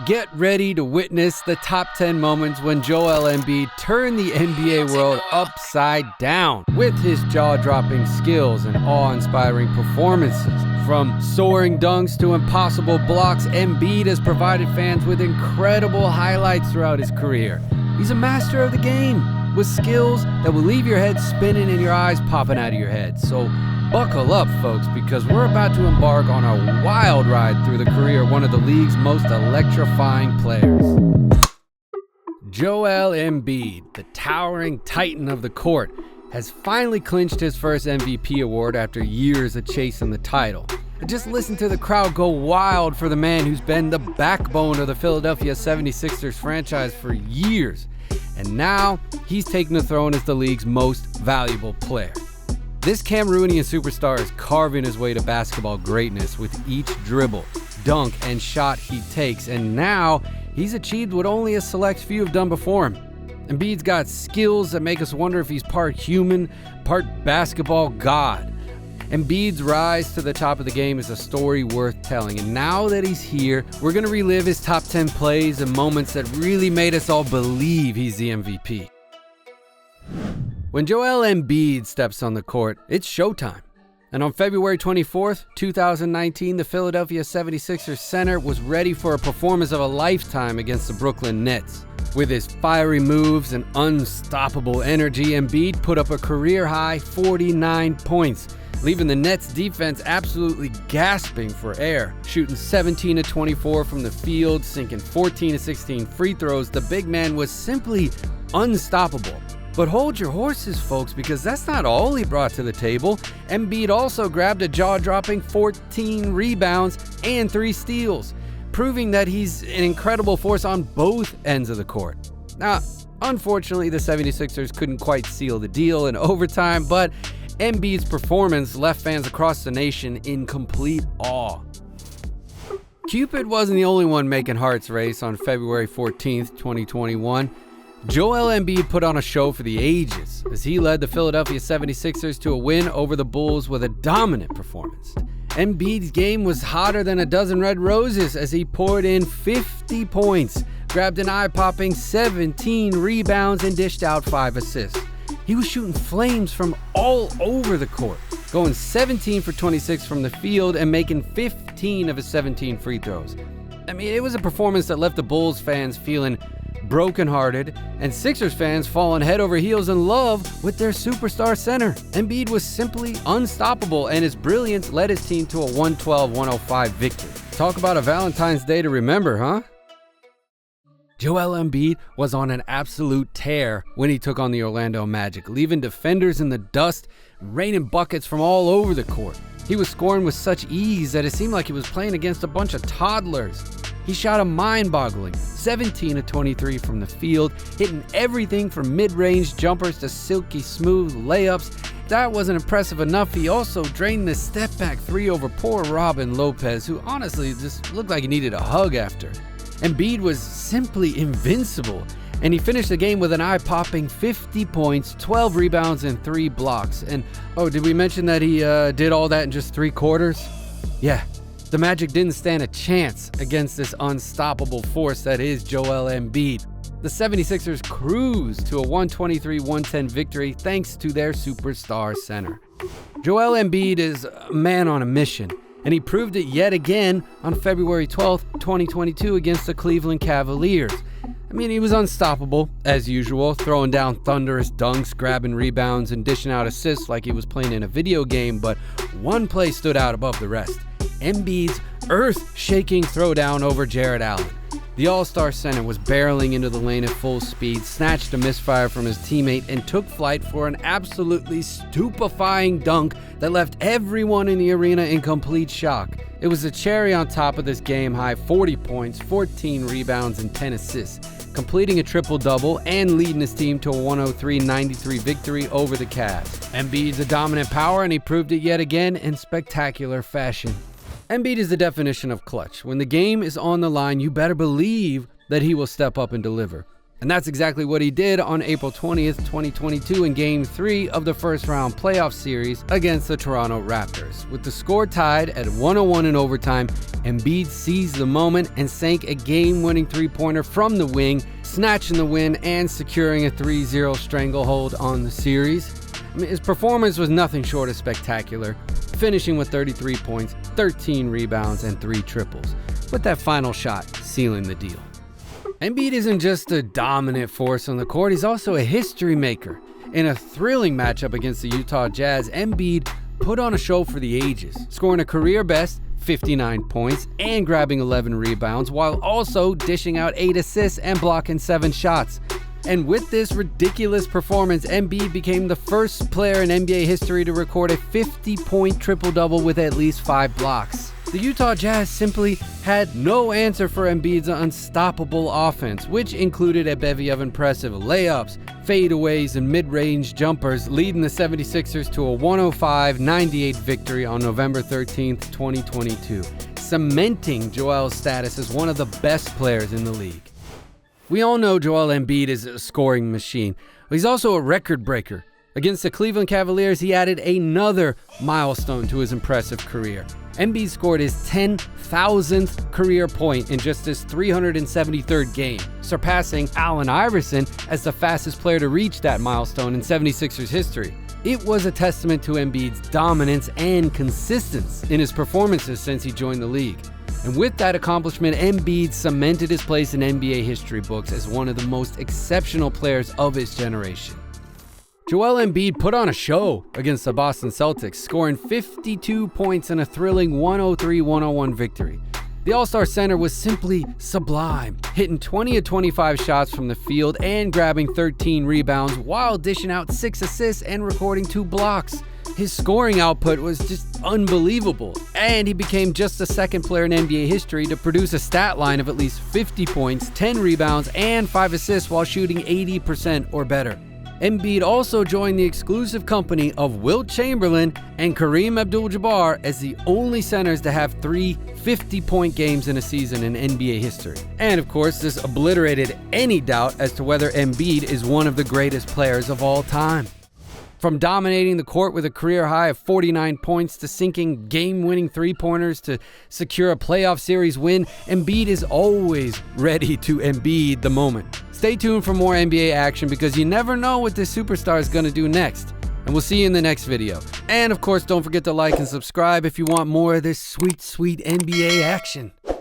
Get ready to witness the top 10 moments when Joel Embiid turned the NBA world upside down with his jaw-dropping skills and awe-inspiring performances. From soaring dunks to impossible blocks, Embiid has provided fans with incredible highlights throughout his career. He's a master of the game with skills that will leave your head spinning and your eyes popping out of your head. So buckle up, folks, because we're about to embark on a wild ride through the career of one of the league's most electrifying players. Joel Embiid, the towering titan of the court, has finally clinched his first MVP award after years of chasing the title. Just listen to the crowd go wild for the man who's been the backbone of the Philadelphia 76ers franchise for years. And now he's taken the throne as the league's most valuable player. This Cameroonian superstar is carving his way to basketball greatness with each dribble, dunk, and shot he takes, and now he's achieved what only a select few have done before him. Embiid's got skills that make us wonder if he's part human, part basketball god. Embiid's rise to the top of the game is a story worth telling, and now that he's here, we're going to relive his top 10 plays and moments that really made us all believe he's the MVP. When Joel Embiid steps on the court, it's showtime. And on February 24th, 2019, the Philadelphia 76ers center was ready for a performance of a lifetime against the Brooklyn Nets. With his fiery moves and unstoppable energy, Embiid put up a career-high 49 points, leaving the Nets defense absolutely gasping for air. Shooting 17 of 24 from the field, sinking 14 of 16 free throws, the big man was simply unstoppable. But hold your horses, folks, because that's not all he brought to the table. Embiid also grabbed a jaw-dropping 14 rebounds and 3 steals, proving that he's an incredible force on both ends of the court. Now, unfortunately, the 76ers couldn't quite seal the deal in overtime, but Embiid's performance left fans across the nation in complete awe. Cupid wasn't the only one making hearts race on February 14th, 2021. Joel Embiid put on a show for the ages as he led the Philadelphia 76ers to a win over the Bulls with a dominant performance. Embiid's game was hotter than a dozen red roses as he poured in 50 points, grabbed an eye-popping 17 rebounds, and dished out 5 assists. He was shooting flames from all over the court, going 17 for 26 from the field and making 15 of his 17 free throws. I mean, it was a performance that left the Bulls fans feeling brokenhearted and Sixers fans falling head over heels in love with their superstar center. Embiid was simply unstoppable, and his brilliance led his team to a 112-105 victory. Talk about a Valentine's Day to remember, huh? Joel Embiid was on an absolute tear when he took on the Orlando Magic, leaving defenders in the dust, raining buckets from all over the court. He was scoring with such ease that it seemed like he was playing against a bunch of toddlers. He shot a mind-boggling 17 of 23 from the field, hitting everything from mid-range jumpers to silky smooth layups. If that wasn't impressive enough, he also drained the step-back 3 over poor Robin Lopez, who honestly just looked like he needed a hug after. Embiid was simply invincible, and he finished the game with an eye-popping 50 points, 12 rebounds, and 3 blocks. And oh, did we mention that he did all that in just 3 quarters? Yeah. The Magic didn't stand a chance against this unstoppable force that is Joel Embiid. The 76ers cruised to a 123-110 victory thanks to their superstar center. Joel Embiid is a man on a mission, and he proved it yet again on February 12th, 2022 against the Cleveland Cavaliers. I mean, he was unstoppable, as usual, throwing down thunderous dunks, grabbing rebounds, and dishing out assists like he was playing in a video game, but one play stood out above the rest. Embiid's earth-shaking throwdown over Jarrett Allen. The All-Star center was barreling into the lane at full speed, snatched a misfire from his teammate, and took flight for an absolutely stupefying dunk that left everyone in the arena in complete shock. It was the cherry on top of this game-high 40 points, 14 rebounds, and 10 assists, completing a triple-double and leading his team to a 103-93 victory over the Cavs. Embiid's a dominant power, and he proved it yet again in spectacular fashion. Embiid is the definition of clutch. When the game is on the line, you better believe that he will step up and deliver. And that's exactly what he did on April 20th, 2022 in Game 3 of the first round playoff series against the Toronto Raptors. With the score tied at 101 in overtime, Embiid seized the moment and sank a game-winning three-pointer from the wing, snatching the win and securing a 3-0 stranglehold on the series. His performance was nothing short of spectacular, finishing with 33 points, 13 rebounds, and 3 triples, with that final shot sealing the deal. Embiid isn't just a dominant force on the court, he's also a history maker. In a thrilling matchup against the Utah Jazz, Embiid put on a show for the ages, scoring a career-best 59 points and grabbing 11 rebounds, while also dishing out 8 assists and blocking 7 shots. And with this ridiculous performance, Embiid became the first player in NBA history to record a 50-point triple-double with at least 5 blocks. The Utah Jazz simply had no answer for Embiid's unstoppable offense, which included a bevy of impressive layups, fadeaways, and mid-range jumpers, leading the 76ers to a 105-98 victory on November 13th, 2022, cementing Joel's status as one of the best players in the league. We all know Joel Embiid is a scoring machine, but he's also a record breaker. Against the Cleveland Cavaliers, he added another milestone to his impressive career. Embiid scored his 10,000th career point in just his 373rd game, surpassing Allen Iverson as the fastest player to reach that milestone in 76ers history. It was a testament to Embiid's dominance and consistency in his performances since he joined the league. And with that accomplishment, Embiid cemented his place in NBA history books as one of the most exceptional players of his generation. Joel Embiid put on a show against the Boston Celtics, scoring 52 points in a thrilling 103-101 victory. The All-Star center was simply sublime, hitting 20 of 25 shots from the field and grabbing 13 rebounds while dishing out 6 assists and recording 2 blocks. His scoring output was just unbelievable, and he became just the second player in NBA history to produce a stat line of at least 50 points, 10 rebounds, and 5 assists while shooting 80% or better. Embiid also joined the exclusive company of Wilt Chamberlain and Kareem Abdul-Jabbar as the only centers to have 3 50-point games in a season in NBA history. And of course, this obliterated any doubt as to whether Embiid is one of the greatest players of all time. From dominating the court with a career high of 49 points to sinking game-winning three-pointers to secure a playoff series win, Embiid is always ready to Embiid the moment. Stay tuned for more NBA action because you never know what this superstar is going to do next. And we'll see you in the next video. And of course, don't forget to like and subscribe if you want more of this sweet, sweet NBA action.